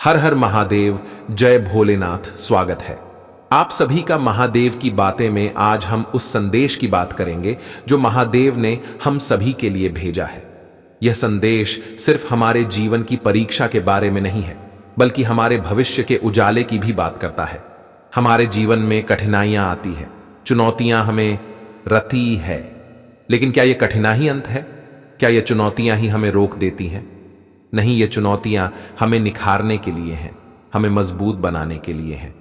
हर हर महादेव, जय भोलेनाथ। स्वागत है आप सभी का महादेव की बातें में। आज हम उस संदेश की बात करेंगे जो महादेव ने हम सभी के लिए भेजा है। यह संदेश सिर्फ हमारे जीवन की परीक्षा के बारे में नहीं है, बल्कि हमारे भविष्य के उजाले की भी बात करता है। हमारे जीवन में कठिनाइयां आती है, चुनौतियां हमें रती है, लेकिन क्या यह कठिनाई अंत है? क्या यह चुनौतियां ही हमें रोक देती हैं? नहीं, ये चुनौतियां हमें निखारने के लिए हैं, हमें मजबूत बनाने के लिए हैं।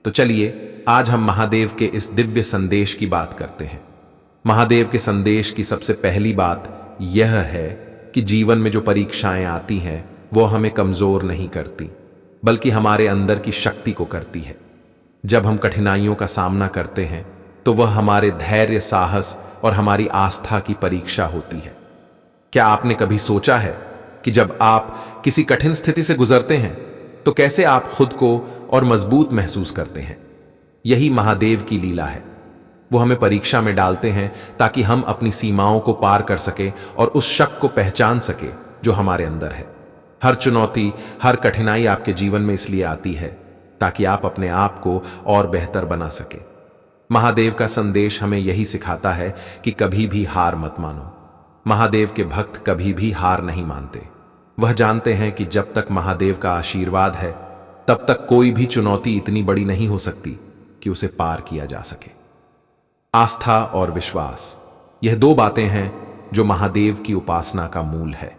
तो चलिए आज हम महादेव के इस दिव्य संदेश की बात करते हैं। महादेव के संदेश की सबसे पहली बात यह है कि जीवन में जो परीक्षाएं आती हैं वो हमें कमजोर नहीं करती, बल्कि हमारे अंदर की शक्ति को करती है। जब हम कठिनाइयों का सामना करते हैं तो वह हमारे धैर्य, साहस और हमारी आस्था की परीक्षा होती है। क्या आपने कभी सोचा है कि जब आप किसी कठिन स्थिति से गुजरते हैं तो कैसे आप खुद को और मजबूत महसूस करते हैं? यही महादेव की लीला है। वो हमें परीक्षा में डालते हैं ताकि हम अपनी सीमाओं को पार कर सके और उस शक को पहचान सके जो हमारे अंदर है। हर चुनौती, हर कठिनाई आपके जीवन में इसलिए आती है ताकि आप अपने आप को और बेहतर बना सके। महादेव का संदेश हमें यही सिखाता है कि कभी भी हार मत मानो। महादेव के भक्त कभी भी हार नहीं मानते। वह जानते हैं कि जब तक महादेव का आशीर्वाद है तब तक कोई भी चुनौती इतनी बड़ी नहीं हो सकती कि उसे पार किया जा सके। आस्था और विश्वास, यह दो बातें हैं जो महादेव की उपासना का मूल है।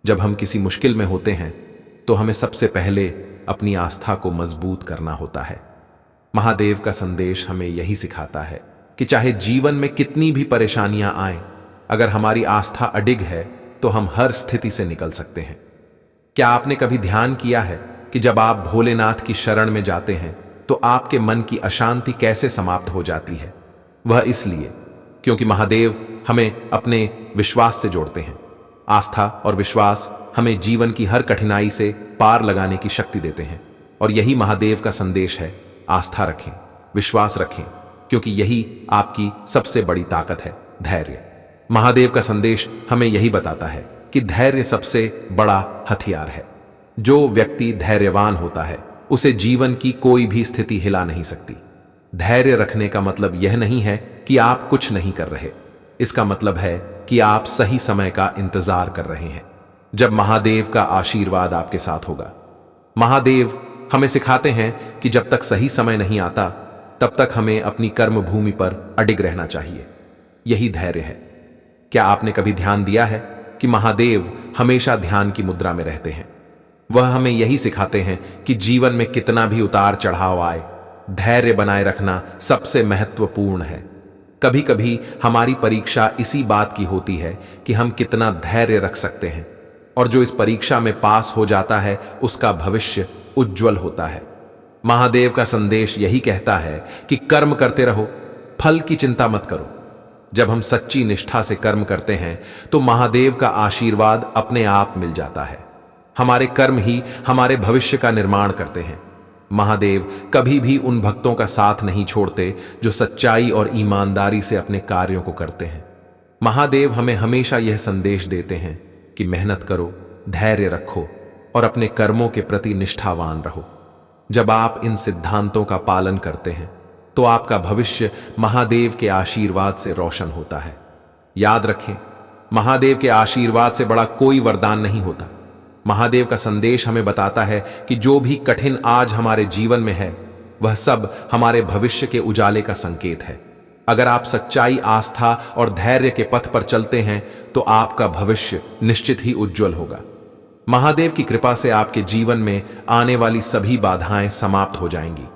जब हम किसी मुश्किल में होते हैं तो हमें सबसे पहले अपनी आस्था को मजबूत करना होता है। महादेव का संदेश हमें यही सिखाता है कि चाहे जीवन में कितनी भी परेशानियां आएं, अगर हमारी आस्था अडिग है तो हम हर स्थिति से निकल सकते हैं। क्या आपने कभी ध्यान किया है कि जब आप भोलेनाथ की शरण में जाते हैं तो आपके मन की अशांति कैसे समाप्त हो जाती है? वह इसलिए क्योंकि महादेव हमें अपने विश्वास से जोड़ते हैं। आस्था और विश्वास हमें जीवन की हर कठिनाई से पार लगाने की शक्ति देते हैं, और यही महादेव का संदेश है। आस्था रखें, विश्वास रखें, क्योंकि यही आपकी सबसे बड़ी ताकत है, धैर्य। महादेव का संदेश हमें यही बताता है कि धैर्य सबसे बड़ा हथियार है। जो व्यक्ति धैर्यवान होता है उसे जीवन की कोई भी स्थिति हिला नहीं सकती। धैर्य रखने का मतलब यह नहीं है कि आप कुछ नहीं कर रहे। इसका मतलब है कि आप सही समय का इंतजार कर रहे हैं, जब महादेव का आशीर्वाद आपके साथ होगा। महादेव हमें सिखाते हैं कि जब तक सही समय नहीं आता तब तक हमें अपनी कर्म भूमि पर अडिग रहना चाहिए। यही धैर्य है। क्या आपने कभी ध्यान दिया है कि महादेव हमेशा ध्यान की मुद्रा में रहते हैं? वह हमें यही सिखाते हैं कि जीवन में कितना भी उतार चढ़ाव आए, धैर्य बनाए रखना सबसे महत्वपूर्ण है। कभी कभी हमारी परीक्षा इसी बात की होती है कि हम कितना धैर्य रख सकते हैं, और जो इस परीक्षा में पास हो जाता है उसका भविष्य उज्जवल होता है। महादेव का संदेश यही कहता है कि कर्म करते रहो, फल की चिंता मत करो। जब हम सच्ची निष्ठा से कर्म करते हैं तो महादेव का आशीर्वाद अपने आप मिल जाता है। हमारे कर्म ही हमारे भविष्य का निर्माण करते हैं। महादेव कभी भी उन भक्तों का साथ नहीं छोड़ते जो सच्चाई और ईमानदारी से अपने कार्यों को करते हैं। महादेव हमें हमेशा यह संदेश देते हैं कि मेहनत करो, धैर्य रखो और अपने कर्मों के प्रति निष्ठावान रहो। जब आप इन सिद्धांतों का पालन करते हैं तो आपका भविष्य महादेव के आशीर्वाद से रोशन होता है। याद रखें, महादेव के आशीर्वाद से बड़ा कोई वरदान नहीं होता। महादेव का संदेश हमें बताता है कि जो भी कठिन आज हमारे जीवन में है वह सब हमारे भविष्य के उजाले का संकेत है। अगर आप सच्चाई, आस्था और धैर्य के पथ पर चलते हैं तो आपका भविष्य निश्चित ही उज्जवल होगा। महादेव की कृपा से आपके जीवन में आने वाली सभी बाधाएं समाप्त हो जाएंगी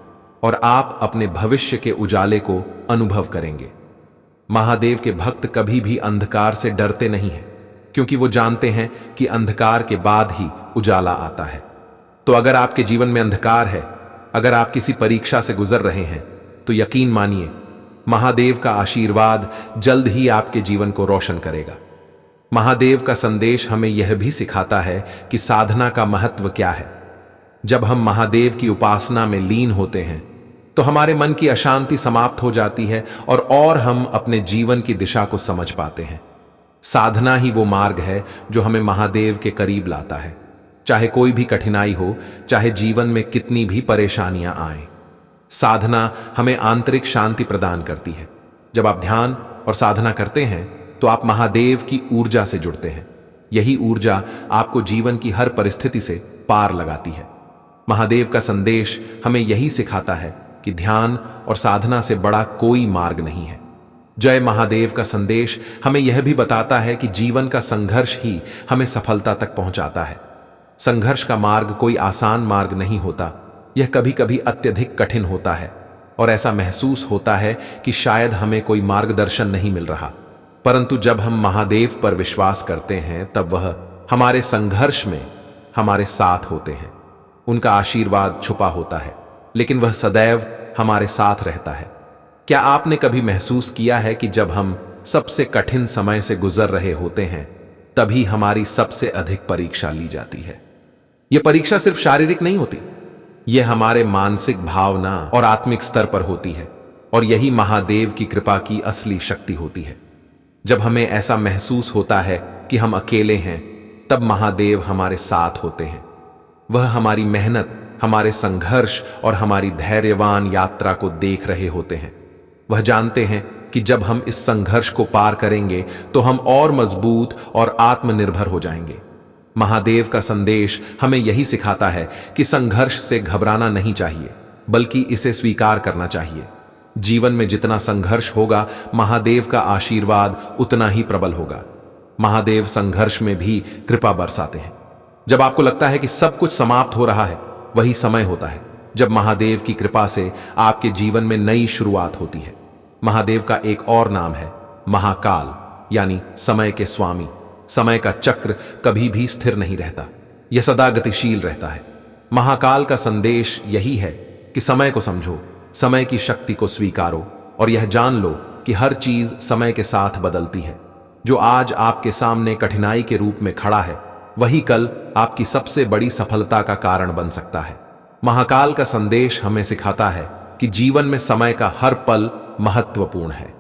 और आप अपने भविष्य के उजाले को अनुभव करेंगे। महादेव के भक्त कभी भी अंधकार से डरते नहीं हैं, क्योंकि वो जानते हैं कि अंधकार के बाद ही उजाला आता है। तो अगर आपके जीवन में अंधकार है, अगर आप किसी परीक्षा से गुजर रहे हैं, तो यकीन मानिए महादेव का आशीर्वाद जल्द ही आपके जीवन को रोशन करेगा। महादेव का संदेश हमें यह भी सिखाता है कि साधना का महत्व क्या है। जब हम महादेव की उपासना में लीन होते हैं तो हमारे मन की अशांति समाप्त हो जाती है और हम अपने जीवन की दिशा को समझ पाते हैं। साधना ही वो मार्ग है जो हमें महादेव के करीब लाता है। चाहे कोई भी कठिनाई हो, चाहे जीवन में कितनी भी परेशानियां आए। साधना हमें आंतरिक शांति प्रदान करती है। जब आप ध्यान और साधना करते हैं तो आप महादेव की ऊर्जा से जुड़ते हैं। यही ऊर्जा आपको जीवन की हर परिस्थिति से पार लगाती है। महादेव का संदेश हमें यही सिखाता है कि ध्यान और साधना से बड़ा कोई मार्ग नहीं है। जय महादेव का संदेश हमें यह भी बताता है कि जीवन का संघर्ष ही हमें सफलता तक पहुंचाता है। संघर्ष का मार्ग कोई आसान मार्ग नहीं होता, यह कभी कभी अत्यधिक कठिन होता है और ऐसा महसूस होता है कि शायद हमें कोई मार्गदर्शन नहीं मिल रहा। परंतु जब हम महादेव पर विश्वास करते हैं तब वह हमारे संघर्ष में हमारे साथ होते हैं। उनका आशीर्वाद छुपा होता है, लेकिन वह सदैव हमारे साथ रहता है। क्या आपने कभी महसूस किया है कि जब हम सबसे कठिन समय से गुजर रहे होते हैं तभी हमारी सबसे अधिक परीक्षा ली जाती है? यह परीक्षा सिर्फ शारीरिक नहीं होती, यह हमारे मानसिक, भावना और आत्मिक स्तर पर होती है। और यही महादेव की कृपा की असली शक्ति होती है। जब हमें ऐसा महसूस होता है कि हम अकेले हैं, तब महादेव हमारे साथ होते हैं। वह हमारी मेहनत, हमारे संघर्ष और हमारी धैर्यवान यात्रा को देख रहे होते हैं। वह जानते हैं कि जब हम इस संघर्ष को पार करेंगे तो हम और मजबूत और आत्मनिर्भर हो जाएंगे। महादेव का संदेश हमें यही सिखाता है कि संघर्ष से घबराना नहीं चाहिए, बल्कि इसे स्वीकार करना चाहिए। जीवन में जितना संघर्ष होगा, महादेव का आशीर्वाद उतना ही प्रबल होगा। महादेव संघर्ष में भी कृपा बरसाते हैं। जब आपको लगता है कि सब कुछ समाप्त हो रहा है, वही समय होता है जब महादेव की कृपा से आपके जीवन में नई शुरुआत होती है। महादेव का एक और नाम है महाकाल, यानी समय के स्वामी। समय का चक्र कभी भी स्थिर नहीं रहता, यह सदा गतिशील रहता है। महाकाल का संदेश यही है कि समय को समझो, समय की शक्ति को स्वीकारो और यह जान लो कि हर चीज समय के साथ बदलती है। जो आज आपके सामने कठिनाई के रूप में खड़ा है, वही कल आपकी सबसे बड़ी सफलता का कारण बन सकता है। महाकाल का संदेश हमें सिखाता है कि जीवन में समय का हर पल महत्वपूर्ण है।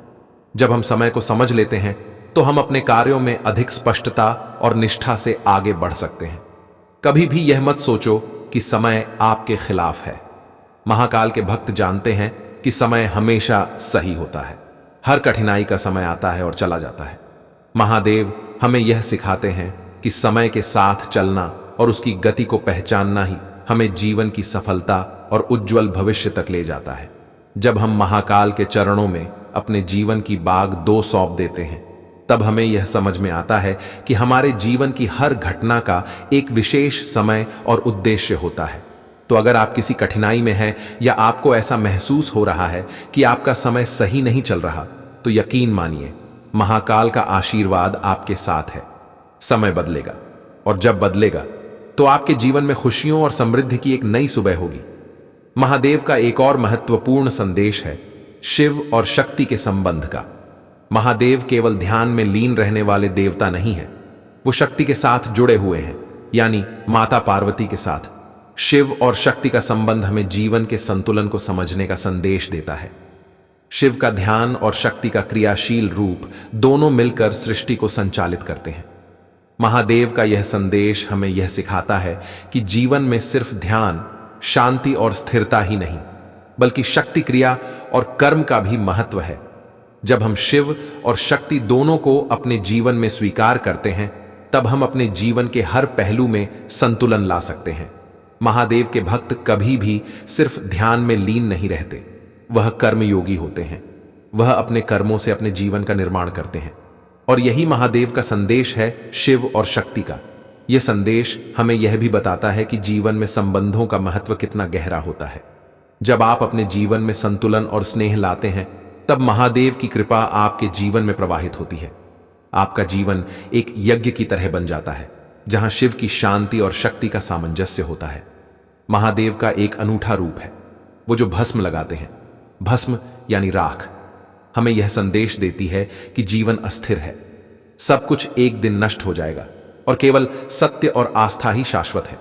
जब हम समय को समझ लेते हैं तो हम अपने कार्यों में अधिक स्पष्टता और निष्ठा से आगे बढ़ सकते हैं। कभी भी यह मत सोचो कि समय आपके खिलाफ है। महाकाल के भक्त जानते हैं कि समय हमेशा सही होता है। हर कठिनाई का समय आता है और चला जाता है। महादेव हमें यह सिखाते हैं कि समय के साथ चलना और उसकी गति को पहचानना ही हमें जीवन की सफलता और उज्जवल भविष्य तक ले जाता है। जब हम महाकाल के चरणों में अपने जीवन की बाग दो सौंप देते हैं, तब हमें यह समझ में आता है कि हमारे जीवन की हर घटना का एक विशेष समय और उद्देश्य होता है। तो अगर आप किसी कठिनाई में हैं या आपको ऐसा महसूस हो रहा है कि आपका समय सही नहीं चल रहा, तो यकीन मानिए, महाकाल का आशीर्वाद आपके साथ है। समय बदलेगा और जब बदलेगा तो आपके जीवन में खुशियों और समृद्धि की एक नई सुबह होगी। महादेव का एक और महत्वपूर्ण संदेश है शिव और शक्ति के संबंध का। महादेव केवल ध्यान में लीन रहने वाले देवता नहीं है, वो शक्ति के साथ जुड़े हुए हैं, यानी माता पार्वती के साथ। शिव और शक्ति का संबंध हमें जीवन के संतुलन को समझने का संदेश देता है। शिव का ध्यान और शक्ति का क्रियाशील रूप दोनों मिलकर सृष्टि को संचालित करते हैं। महादेव का यह संदेश हमें यह सिखाता है कि जीवन में सिर्फ ध्यान, शांति और स्थिरता ही नहीं, बल्कि शक्ति, क्रिया और कर्म का भी महत्व है। जब हम शिव और शक्ति दोनों को अपने जीवन में स्वीकार करते हैं, तब हम अपने जीवन के हर पहलू में संतुलन ला सकते हैं। महादेव के भक्त कभी भी सिर्फ ध्यान में लीन नहीं रहते, वह कर्मयोगी होते हैं। वह अपने कर्मों से अपने जीवन का निर्माण करते हैं। और यही महादेव का संदेश है शिव और शक्ति का। यह संदेश हमें यह भी बताता है कि जीवन में संबंधों का महत्व कितना गहरा होता है। जब आप अपने जीवन में संतुलन और स्नेह लाते हैं, तब महादेव की कृपा आपके जीवन में प्रवाहित होती है। आपका जीवन एक यज्ञ की तरह बन जाता है, जहां शिव की शांति और शक्ति का सामंजस्य होता है। महादेव का एक अनूठा रूप है, वो जो भस्म लगाते हैं। भस्म यानी राख हमें यह संदेश देती है कि जीवन अस्थिर है, सब कुछ एक दिन नष्ट हो जाएगा और केवल सत्य और आस्था ही शाश्वत है।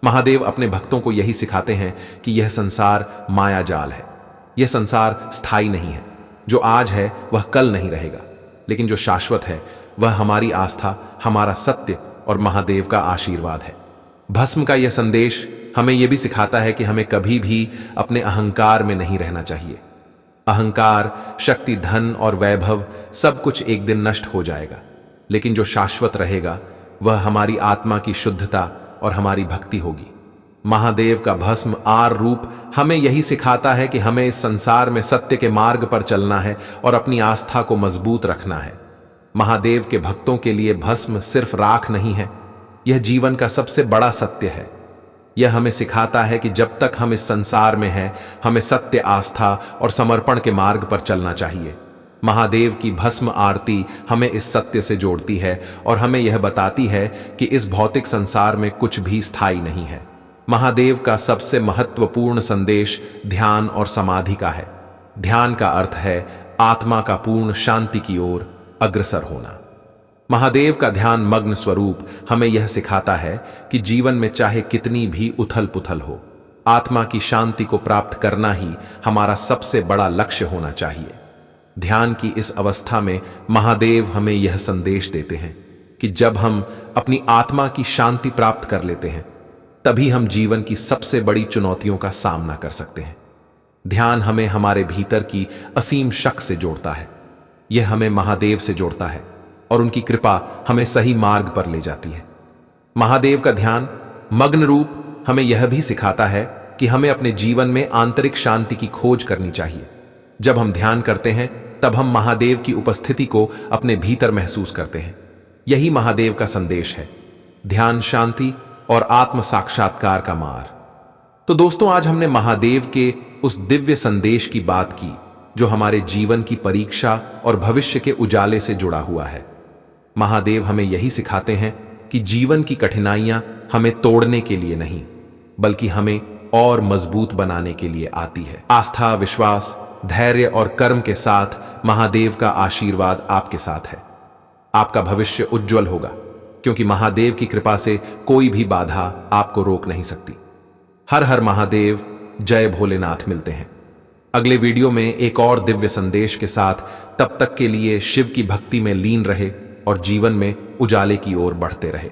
महादेव अपने भक्तों को यही सिखाते हैं कि यह संसार माया जाल है। यह संसार स्थायी नहीं है। जो आज है वह कल नहीं रहेगा, लेकिन जो शाश्वत है वह हमारी आस्था, हमारा सत्य और महादेव का आशीर्वाद है। भस्म का यह संदेश हमें यह भी सिखाता है कि हमें कभी भी अपने अहंकार में नहीं रहना चाहिए। अहंकार, शक्ति, धन और वैभव सब कुछ एक दिन नष्ट हो जाएगा, लेकिन जो शाश्वत रहेगा वह हमारी आत्मा की शुद्धता और हमारी भक्ति होगी। महादेव का भस्म आर रूप हमें यही सिखाता है कि हमें इस संसार में सत्य के मार्ग पर चलना है और अपनी आस्था को मजबूत रखना है। महादेव के भक्तों के लिए भस्म सिर्फ राख नहीं है, यह जीवन का सबसे बड़ा सत्य है। यह हमें सिखाता है कि जब तक हम इस संसार में हैं, हमें सत्य, आस्था और समर्पण के मार्ग पर चलना चाहिए। महादेव की भस्म आरती हमें इस सत्य से जोड़ती है और हमें यह बताती है कि इस भौतिक संसार में कुछ भी स्थायी नहीं है। महादेव का सबसे महत्वपूर्ण संदेश ध्यान और समाधि का है। ध्यान का अर्थ है आत्मा का पूर्ण शांति की ओर अग्रसर होना। महादेव का ध्यान मग्न स्वरूप हमें यह सिखाता है कि जीवन में चाहे कितनी भी उथल पुथल हो, आत्मा की शांति को प्राप्त करना ही हमारा सबसे बड़ा लक्ष्य होना चाहिए। ध्यान की इस अवस्था में महादेव हमें यह संदेश देते हैं कि जब हम अपनी आत्मा की शांति प्राप्त कर लेते हैं, तभी हम जीवन की सबसे बड़ी चुनौतियों का सामना कर सकते हैं। ध्यान हमें हमारे भीतर की असीम शक्ति से जोड़ता है। यह हमें महादेव से जोड़ता है और उनकी कृपा हमें सही मार्ग पर ले जाती है। महादेव का ध्यान मग्न रूप हमें यह भी सिखाता है कि हमें अपने जीवन में आंतरिक शांति की खोज करनी चाहिए। जब हम ध्यान करते हैं, तब हम महादेव की उपस्थिति को अपने भीतर महसूस करते हैं। यही महादेव का संदेश है, ध्यान, शांति और आत्म साक्षात्कार का मार्ग। तो दोस्तों, आज हमने महादेव के उस दिव्य संदेश की बात की जो हमारे जीवन की परीक्षा और भविष्य के उजाले से जुड़ा हुआ है। महादेव हमें यही सिखाते हैं कि जीवन की कठिनाइयां हमें तोड़ने के लिए नहीं, बल्कि हमें और मजबूत बनाने के लिए आती है। आस्था, विश्वास, धैर्य और कर्म के साथ महादेव का आशीर्वाद आपके साथ है। आपका भविष्य उज्जवल होगा, क्योंकि महादेव की कृपा से कोई भी बाधा आपको रोक नहीं सकती। हर हर महादेव, जय भोलेनाथ। मिलते हैं अगले वीडियो में एक और दिव्य संदेश के साथ। तब तक के लिए शिव की भक्ति में लीन रहे और जीवन में उजाले की ओर बढ़ते रहे।